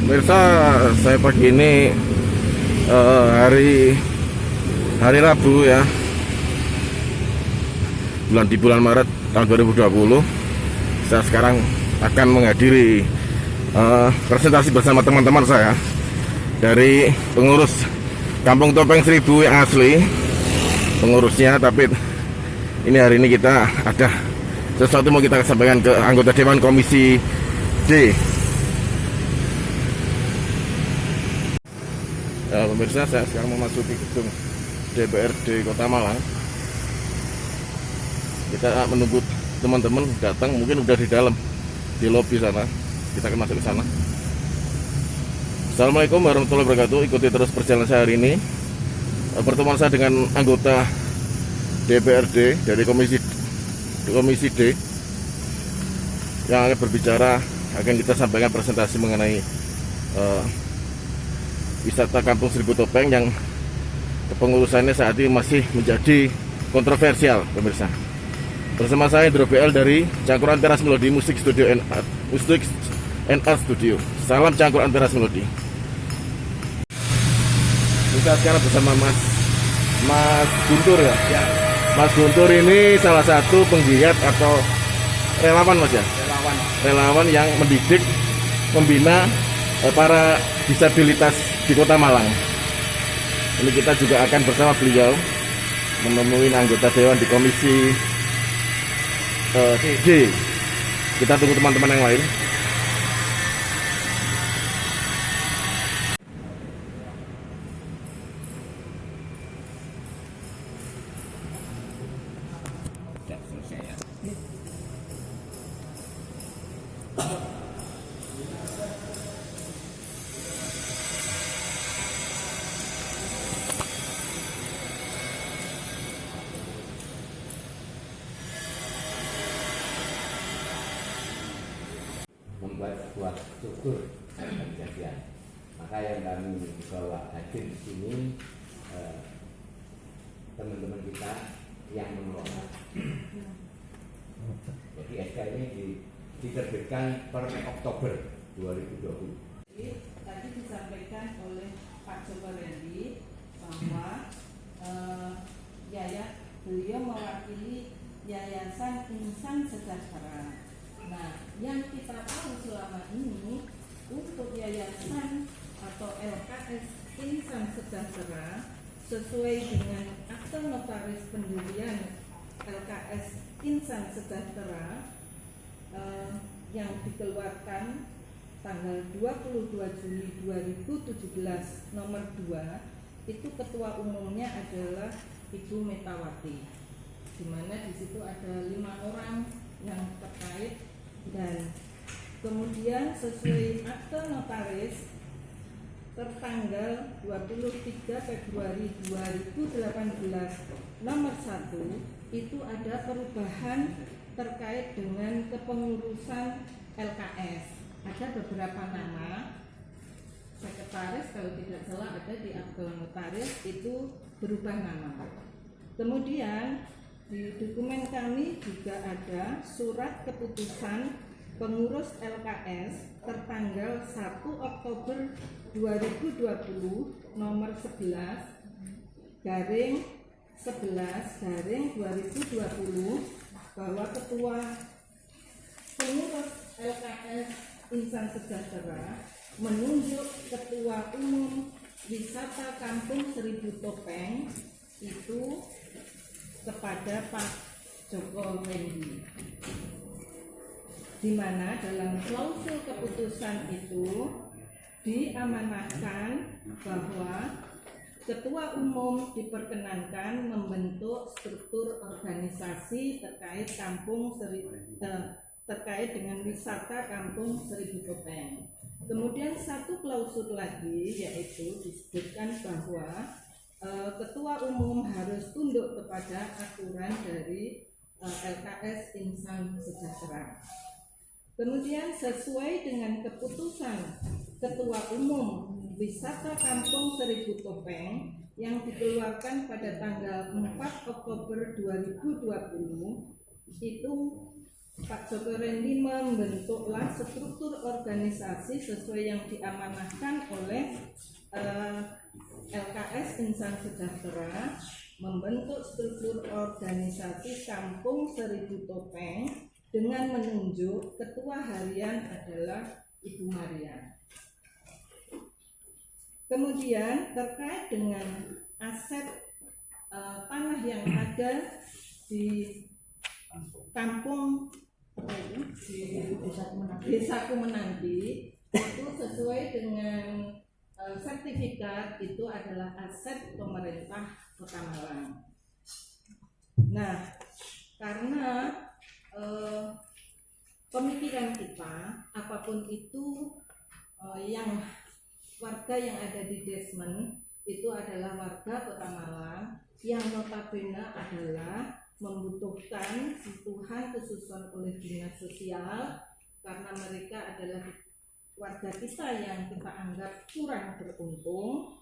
Pemirsa, saya pagi ini hari Rabu ya, bulan Maret tahun 2020. Saya sekarang akan menghadiri presentasi bersama teman-teman saya dari pengurus Kampung Topeng Seribu yang asli, pengurusnya. Tapi ini hari ini kita ada sesuatu mau kita sampaikan ke anggota Dewan Komisi D. Pemirsa, saya sekarang memasuki gedung DPRD Kota Malang. Kita menunggu teman-teman datang, mungkin udah di dalam, di lobi sana. Kita akan masuk ke sana. Assalamualaikum warahmatullahi wabarakatuh. Ikuti terus perjalanan saya hari ini. Pertemuan saya dengan anggota DPRD dari Komisi D yang akan berbicara, akan kita sampaikan presentasi mengenai wisata Kampung Seribu Topeng yang kepengurusannya saat ini masih menjadi kontroversial, pemirsa. Bersama saya Indro BL dari Cangkuran Teras Melodi Musik Studio and Art Studio. Salam Cangkuran Teras Melodi. Kita sekarang bersama Mas Guntur ya. Mas Guntur ini salah satu penggiat atau relawan, Mas ya. Relawan yang mendidik, membina para disabilitas di Kota Malang. Ini kita juga akan bersama beliau menemui anggota dewan di Komisi D. Kita tunggu teman-teman yang lain. Membuat sebuah struktur kejadian. Maka yang kami bawa hadir di sini teman-teman kita yang mengelola. Jadi SK ini diterbitkan per Oktober 2020. Tadi disampaikan oleh Pak Joko Randy bahwa beliau mewakili Yayasan Insan Sejahtera. Nah, yang kita tahu selama ini untuk yayasan atau LKS Insan Sejahtera sesuai dengan akte notaris pendirian LKS Insan Sejahtera yang dikeluarkan tanggal 22 Juli 2017 nomor 2, itu ketua umumnya adalah Ibu Metawati, di mana di situ ada 5 orang yang terkait. Dan kemudian sesuai akte notaris tertanggal 23 Februari 2018 nomor 1, itu ada perubahan terkait dengan kepengurusan LKS. Ada beberapa nama sekretaris, kalau tidak salah ada di akte notaris, itu berubah nama. Kemudian di dokumen kami juga ada surat keputusan pengurus LKS tertanggal 1 Oktober 2020 nomor 11/11/2020 bahwa ketua pengurus LKS Insan Sejahtera menunjuk ketua umum wisata Kampung Seribu Topeng itu kepada Pak Joko Randy, di mana dalam klausul keputusan itu diamanahkan bahwa ketua umum diperkenankan membentuk struktur organisasi terkait dengan wisata Kampung Seribu Topeng. Kemudian satu klausul lagi yaitu disebutkan bahwa ketua umum harus tunduk kepada aturan dari LKS Insan Sejahtera. Kemudian sesuai dengan keputusan ketua umum wisata Kampung Seribu Topeng yang dikeluarkan pada tanggal 4 Oktober 2020 itu Pak Joko Rendi membentuklah struktur organisasi sesuai yang diamanahkan oleh LKS Insan Sejahtera, membentuk struktur organisasi Kampung Seribu Topeng dengan menunjuk ketua harian adalah Ibu Maria. Kemudian terkait dengan aset tanah yang ada di kampung di Desa Kumenanti itu sesuai dengan sertifikat itu adalah aset pemerintah Kota Malang. Nah, karena pemikiran kita apapun itu yang warga yang ada di Desmen itu adalah warga Kota Malang yang notabene adalah membutuhkan sentuhan khususan oleh dinas sosial karena mereka adalah warga kita yang kita anggap kurang beruntung.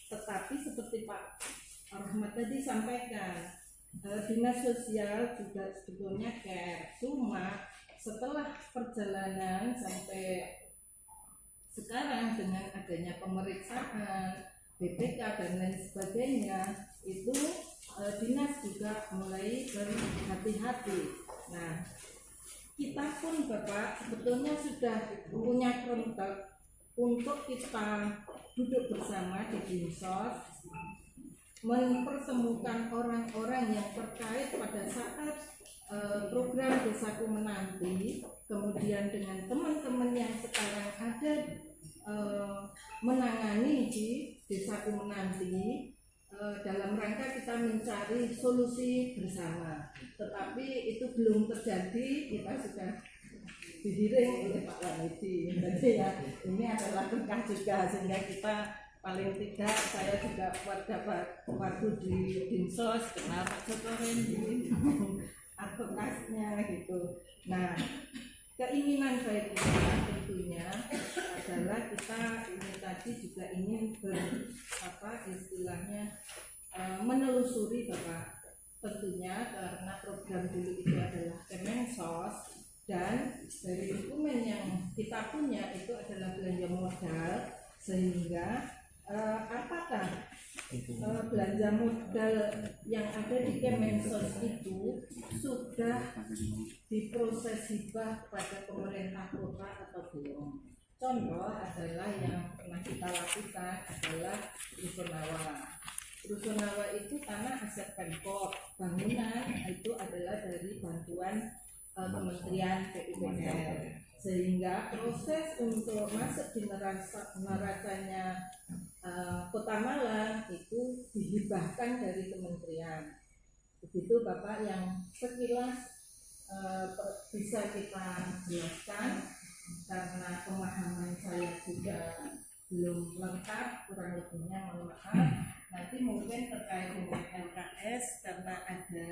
Tetapi seperti Pak Rahmat tadi sampaikan, dinas sosial juga sebetulnya care, cuma setelah perjalanan sampai sekarang dengan adanya pemeriksaan BPK dan lain sebagainya itu dinas juga mulai berhati-hati. Nah, kita pun Bapak sebetulnya sudah punya kerentek untuk kita duduk bersama di Dinsos, mempertemukan orang-orang yang terkait pada saat program Desaku Menanti, kemudian dengan teman-teman yang sekarang ada menangani di Desaku Menanti dalam rangka kita mencari solusi bersama. Tetapi itu belum terjadi, kita sudah digiring oleh Pak Wanidi. Jadi ya ini adalah berkah juga sehingga kita paling tidak saya juga waktu di Dinsos kenal Pak Joko Rendi advokasnya gitu. Nah, keinginan baik kita tentunya adalah kita ini tadi juga ingin istilahnya menelusuri Bapak, tentunya karena program dulu itu adalah Kemensos dan dari dokumen yang kita punya itu adalah belanja modal, sehingga apakah belanja modal yang ada di Kemensos itu sudah diproses hibah kepada pemerintah kota atau belum. Contoh adalah yang pernah kita lakukan adalah Rusunawa. Rusunawa itu tanah aset Pemkot, bangunan itu adalah dari bantuan Kementerian PUPR, sehingga proses untuk masuk di neracanya Kota Malang itu dihibahkan dari kementerian. Begitu Bapak yang sekilas bisa kita jelaskan, karena pemahaman saya juga belum lengkap, kurang lebihnya mohon maaf. Nanti mungkin terkait dengan LKS karena ada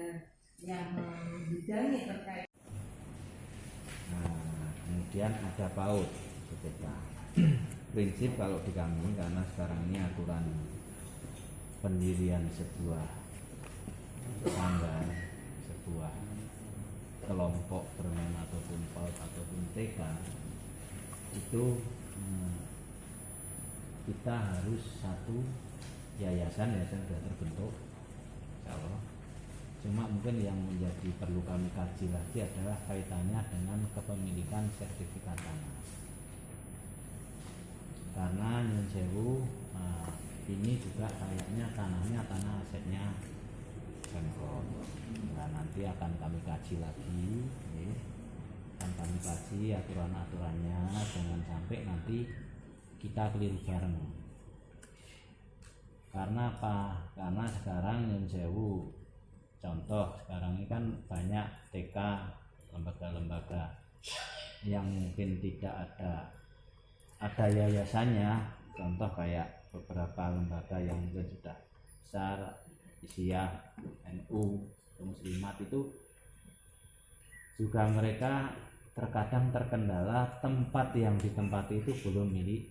yang membidangi terkait. Kemudian ada PAUD BPK. Prinsip kalau di kami, karena sekarang ini aturan pendirian sebuah sanggar, sebuah kelompok bermain ataupun PAUD ataupun TK itu kita harus satu yayasan sudah terbentuk, kalau cuma mungkin yang menjadi perlu kami kaji lagi adalah kaitannya dengan kepemilikan sertifikat tanah, karena Nyun Sewu ini juga kayaknya tanahnya tanah asetnya Pemkot. Nah, nanti akan kami kaji lagi, akan kami kaji aturan-aturannya, jangan sampai nanti kita keliru bareng. Karena apa? Karena sekarang Nyun Sewu, contoh sekarang ini kan banyak TK, lembaga-lembaga yang mungkin tidak ada yayasannya, contoh kayak beberapa lembaga yang mungkin sudah besar, Isiyah, NU, Muslimat, itu juga mereka terkadang terkendala tempat yang ditempati itu belum milik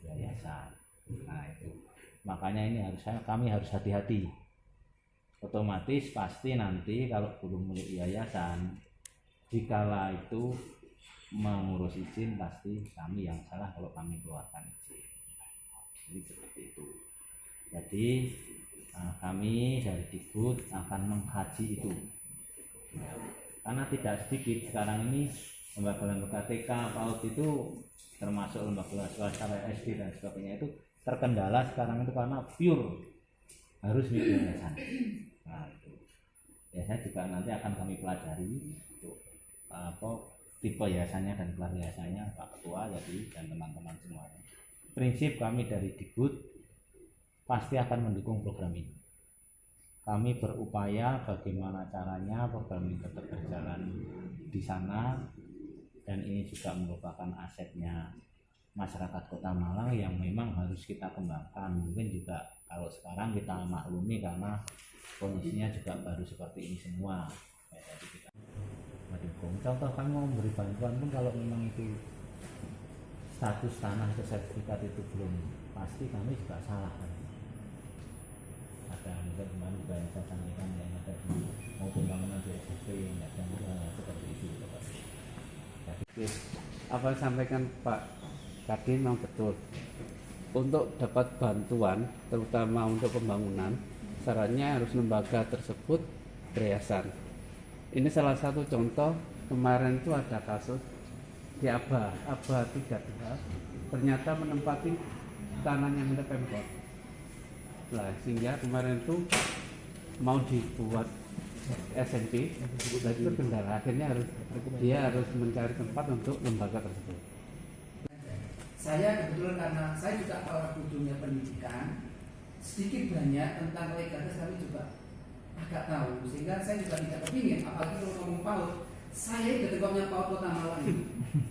yayasan. Nah itu makanya ini kami harus hati-hati. Otomatis pasti nanti kalau belum milik yayasan Jikala itu mengurus izin pasti kami yang salah kalau kami keluarkan izin. Jadi seperti itu. Jadi kami dari Dikbud akan mengkaji itu. Karena tidak sedikit sekarang ini lembaga-lembaga TK, PAUD itu termasuk lembaga swasta SD dan sebagainya itu terkendala sekarang itu karena pure harus yayasan. Nah itu ya saya juga nanti akan kami pelajari untuk tipe yayasannya dan kelas yayasannya Pak Ketua jadi dan teman-teman semuanya. Prinsip kami dari Dikbud pasti akan mendukung program ini. Kami berupaya bagaimana caranya program ini tetap berjalan di sana dan ini juga merupakan asetnya masyarakat Kota Malang yang memang harus kita kembangkan. Mungkin juga kalau sekarang kita maklumi karena kondisinya juga baru seperti ini semua. Jadi kita mendukung. Contoh kami mau memberi bantuan pun kalau memang itu status tanah atau sertifikat itu belum pasti kami juga salah. Ada mungkin kemarin juga yang saya sampaikan yang ada mau pembangunan di SSP yang ada seperti itu. Oke, apa yang disampaikan Pak Kadin memang betul. Untuk dapat bantuan, terutama untuk pembangunan, syaratnya harus lembaga tersebut beryayasan. Ini salah satu contoh kemarin itu ada kasus di Aba 32 ternyata menempati tanahnya milik Pemkot. Nah, sehingga kemarin itu mau dibuat SMP, dan itu kendala. Akhirnya dia harus mencari tempat untuk lembaga tersebut. Saya kebetulan karena saya juga orang dunia pendidikan, sedikit banyak tentang legalitas kami juga agak tahu, sehingga saya juga tidak kepingin, apalagi kalau ngomong PAUD, saya ketuanya PAUD Kota Malang,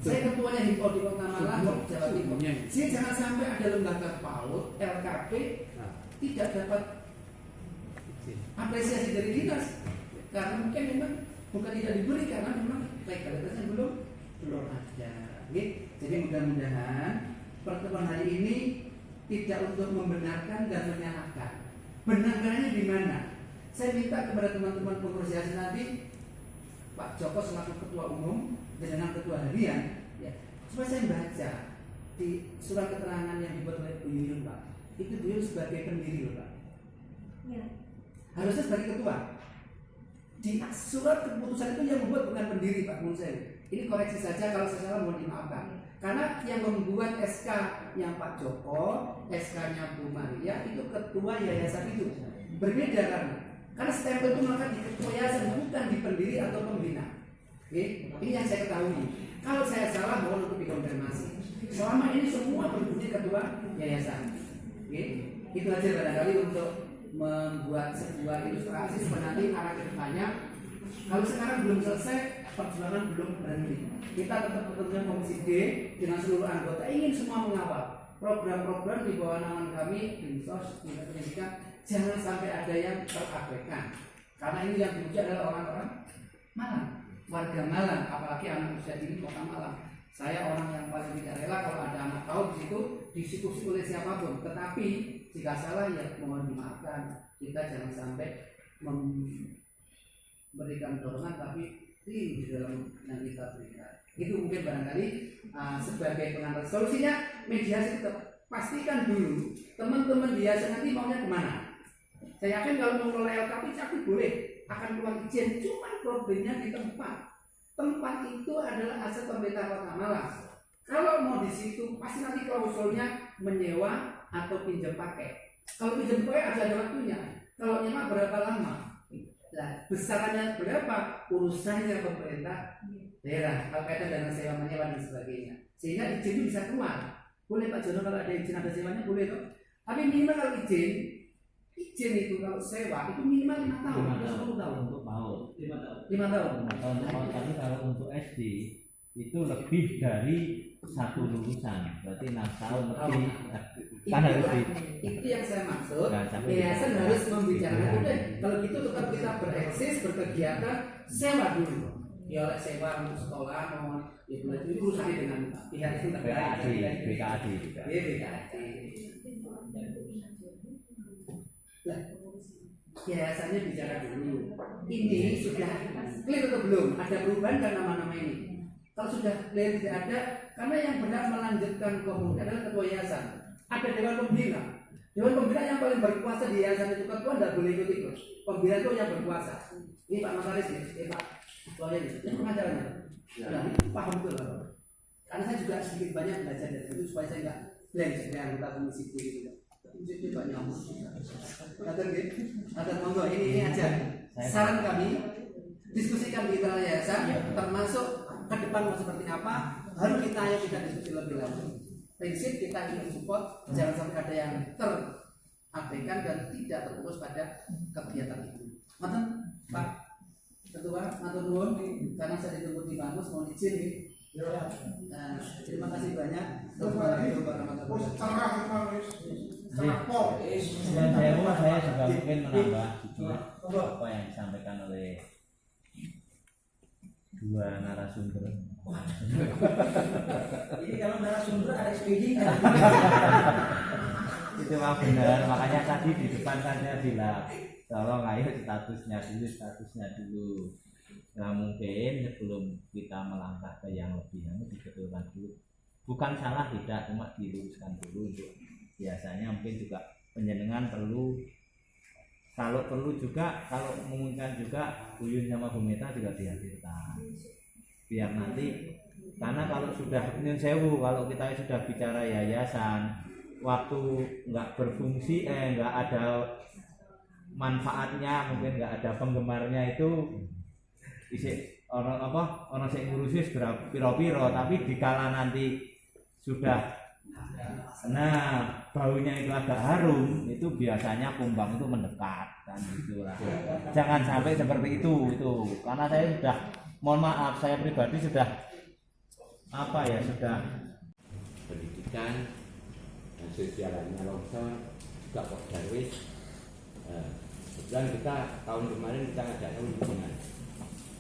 saya ketuanya HIMPO di Kota Malang, Jawa Timur. Jadi jangan sampai ada lembaga PAUD, LKP tidak dapat apresiasi dari dinas, karena mungkin memang bukan tidak diberi karena memang legalitasnya belum ada. Jadi mudah-mudahan pertemuan hari ini tidak untuk membenarkan dan menyalahkan. Benarnya di mana? Saya minta kepada teman-teman pengurus yayasan nanti, Pak Joko selaku ketua umum dengan ketua harian, ya, supaya saya baca di surat keterangan yang dibuat oleh Bu Yuyun, Pak. Itu Bu Yuyun sebagai pendiri, Pak. Ya. Harusnya sebagai ketua. Di surat keputusan itu yang membuat bukan pendiri, Pak, menurut saya. Ini koreksi saja kalau saya salah, mohon dimaafkan. Karena yang membuat SK yang Pak Joko, SK-nya Bu Maria itu ketua yayasan itu. Berbeda karena stempel itu maka di ketua yayasan bukan di pendiri atau pembina. Oke? Ini yang saya ketahui. Kalau saya salah mohon untuk dikonfirmasi. Selama ini semua berbunyi ketua yayasan. Oke? Itu aja barangkali untuk membuat sebuah ilustrasi supaya nanti arah ke depannya. Kalau sekarang belum selesai, perjuangan belum berhenti. Kita tetap bekerja Komisi D dengan seluruh anggota ingin semua mengawal program-program di bawah naungan kami Dinsos Dinas Pendidikan, jangan sampai ada yang terabaikan. Karena ini yang diuji adalah orang-orang Malang, warga Malang, apalagi anak usia dini Kota Malang. Saya orang yang paling tidak rela kalau ada anak tahu di situ disikusi oleh siapapun. Tetapi jika salah ya mohon dimaafkan. Kita jangan sampai memberikan dorongan tapi di dalam yang kita berikan. Itu mungkin barangkali sebagai pengantar solusinya mediasi tetap pastikan dulu teman-teman biasa nanti maunya kemana. Saya yakin kalau mau mulai LKP tapi boleh akan keluar izin, cuma problemnya di tempat. Tempat itu adalah aset pemerintah Kota Malang. Kalau mau di situ pasti nanti klausulnya menyewa atau pinjam pakai. Kalau pinjam pakai ada waktunya. Kalau nyewa berapa lama? Nah, besarannya berapa? Urusannya pemerintah daerah, kalau kaitan dengan sewa menyewa dan sebagainya. Sehingga izin itu bisa keluar. Boleh Pak Jono kalau ada izin ada sewanya boleh toh. Tapi minimal kalau izin itu kalau sewa itu minimal 5 tahun atau 10 tahun untuk PAUD. 5 tahun. Tapi kalau untuk SD itu lebih dari satu lulusan, berarti 6 tahun lebih. Kan harus itu yang saya maksud. Nah, yayasan harus membicarakan itu deh. Kalau gitu tetap kita bereksis berkegiatan sewa dulu. Ya oleh sewa untuk sekolah mau itu urusannya dengan pihak itu terkait. BKAD juga. BKAD. yayasannya bicara dulu. Ini sudah clear atau belum? Ada perubahan kan nama-nama ini? Kalau sudah clear tidak ada, karena yang berhak melanjutkan komunitas adalah ketua yayasan. Ada dewan pembina. Dewan pembina yang paling berkuasa di yayasan itu ketua tidak boleh ikut-ikut. Pembina itu yang berkuasa. Ini Pak Makaris ini, Pak ketuanya ini, ini pengacaranya. Nah, ini paham betul Pak. Karena saya juga sedikit banyak belajar dari itu supaya saya nggak blank sebagai anggota komisi D gitu. Itu Pak nyamuk. Kata monggo ini aja. Saran kami diskusikan di internal yayasan, termasuk ke depan mau seperti apa, baru kita diskusi lebih lanjut. Prinsip kita ingin support, jangan sampai ada yang terabaikan dan tidak terfokus pada kegiatan itu. Mantan Pak Ketua, matur nuwun karena saya ditunggu di Bamus, mohon izin nih. Terima kasih banyak. Assalamualaikum warahmatullahi wabarakatuh. Dan saya juga mungkin menambah apa yang disampaikan oleh dua narasumber. Ini kalau narasumber ada SPD-nya. Itu memang benar, makanya tadi di depan saya bilang tolong ayo statusnya dulu. Nah mungkin sebelum kita melangkah ke yang lebih dibetulkan dulu. Bukan salah tidak, cuma diluruskan dulu untuk biasanya mungkin juga penjenengan perlu, kalau perlu juga, kalau memungkinkan juga Uyun sama Bu Meta juga dihadirkan biar nanti, karena kalau sudah nyun sewu, kalau kita sudah bicara yayasan waktu nggak berfungsi, nggak ada manfaatnya, mungkin nggak ada penggemarnya, itu isi orang sing ngurusi piro-piro, tapi dikala nanti sudah baunya itu agak harum, itu biasanya kumbang itu mendekat kan, itulah. Jangan sampai seperti itu karena saya sudah, mohon maaf, saya pribadi sudah sudah pendidikan dan sosialnya longsor juga kok Darwis. Kebetulan kita tahun kemarin kita ngadakan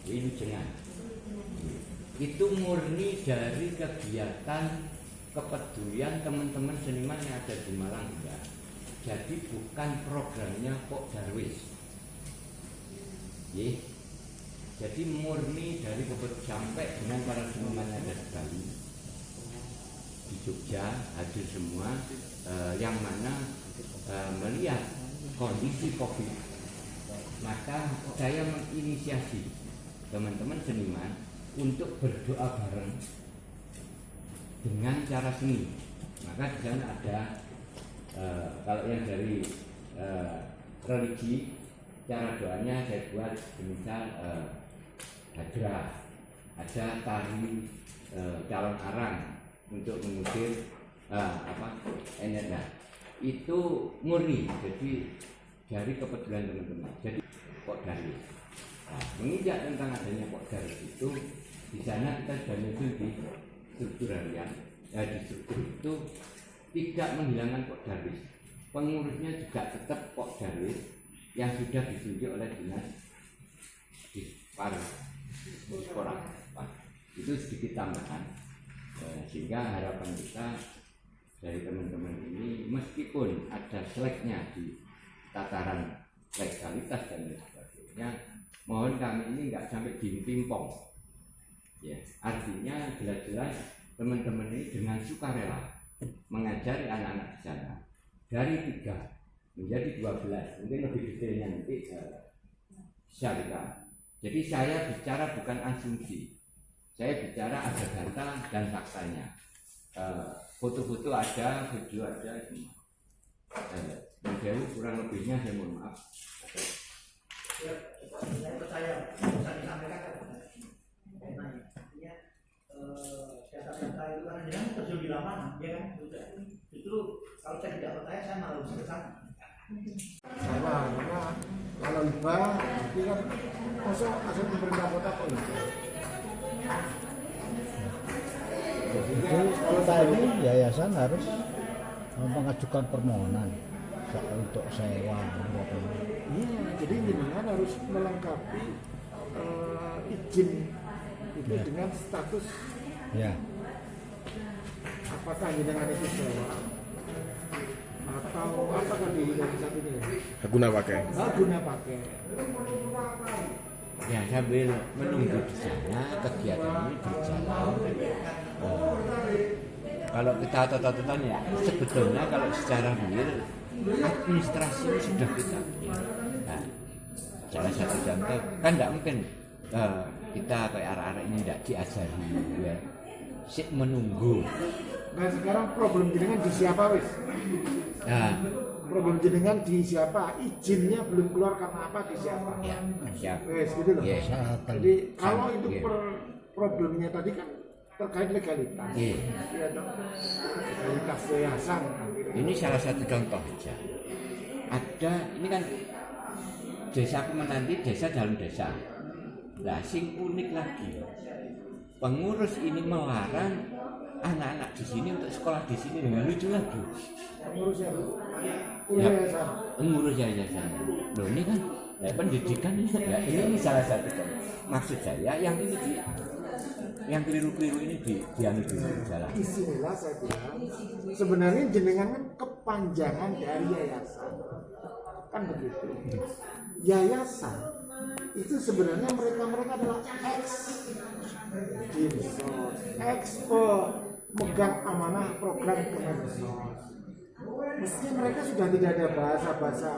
Wilujengan. Itu murni dari kegiatan kepedulian teman-teman seniman yang ada di Malang enggak. Jadi bukan programnya kok Darwis. Jadi murni dari sampai dengan para seniman yang ada di Bali, di Jogja hadir semua, yang mana melihat kondisi COVID, maka saya menginisiasi teman-teman seniman untuk berdoa bareng dengan cara seni. Maka di sana ada kalau yang dari religi, cara doanya saya buat misal hadrah, ada tari calon arang untuk mengusir energi. Itu murni jadi dari kepedulian teman-teman. Jadi kok dari menginjak tentang adanya kok dari itu, di sana kita sudah muncul di struktur harian. Di struktur itu tidak menghilangkan kok dari, pengurusnya juga tetap kok dari yang sudah ditunjuk oleh dinas di sekolah. Itu sedikit tambahan, sehingga harapan kita dari teman-teman ini, meskipun ada seleknya di tataran legalitas dan lain sebagainya, mohon kami ini nggak sampai dipimpong. Ya, artinya jelas-jelas teman-teman ini dengan sukarela mengajari anak-anak di sana dari 3 menjadi 12, mungkin lebih detailnya nanti bisa kita. Jadi saya bicara bukan asumsi, saya bicara ada data dan faktanya. Foto-foto ada, video ada, semua. Jauh kurang lebihnya saya mohon maaf. Saya percaya bisa disampaikan data-data itu karena dia terjun di lapangan, ya kan? Justru kalau saya tidak percaya, saya malah harus kesana. Salah, karena kalau hibah itu kan masuk asal pemerintah kota kok hibah. Kalau tadi yayasan harus mengajukan permohonan untuk sewa. Iya, jadi jenengan harus melengkapi izin itu dengan status. Ya. Apakah jenengan itu sewa atau apa tadi dari satu ini? Guna pakai. Guna pakai. Ya sambil menunggu di sana kegiatan ini berjalan. Kalau kita total ya sebetulnya kalau secara real administrasi ini sudah kita. Nah, salah satu contoh kan nggak mungkin kita kayak arah-arah ini tidak diajari ya. Sik menunggu. Nah sekarang problem jenengan di siapa wis? Nah, Problem jenengan di siapa? Izinnya belum keluar karena apa di siapa? ya siap. Wes gitu loh. Iya. Jadi kalau itu Iya. problemnya tadi kan terkait legalitas. Iya. Iya dong. Legalitas yayasan. Ini salah satu contoh saja. Ada ini kan desa Pemenanti, desa dalam desa. Nah, sing unik lagi, pengurus ini melarang anak-anak di sini untuk sekolah di sini. Dengan lucu lagi. Pengurus ya. Ya, Yayasan. pengurus yayasan. Loh ini kan pendidikan ini, ya, ini salah satu contoh. Maksud saya yang keliru-keliru ini dianu dulu jalan. Disinilah saya bilang sebenarnya jenengan kan kepanjangan dari yayasan. Kan begitu. Yayasan itu sebenarnya mereka adalah expo megang amanah program Kemensos. Mestinya mereka sudah tidak ada bahasa-bahasa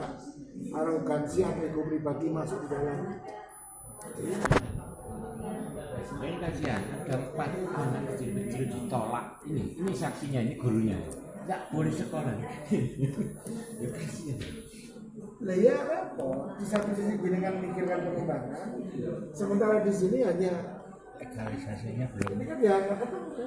arogansi atau ego pribadi masuk di dalam. Ini kasihan, ada 4 anak kecil-kecil ditolak. Ini saksinya, ini gurunya. Nggak boleh sekolah. Ya kasihan. Lah ya repot. Di satu sisi jenengan mikirkan pengembangan, sementara di sini hanya Legalisasinya belum. ini kan ya nggak ketemu.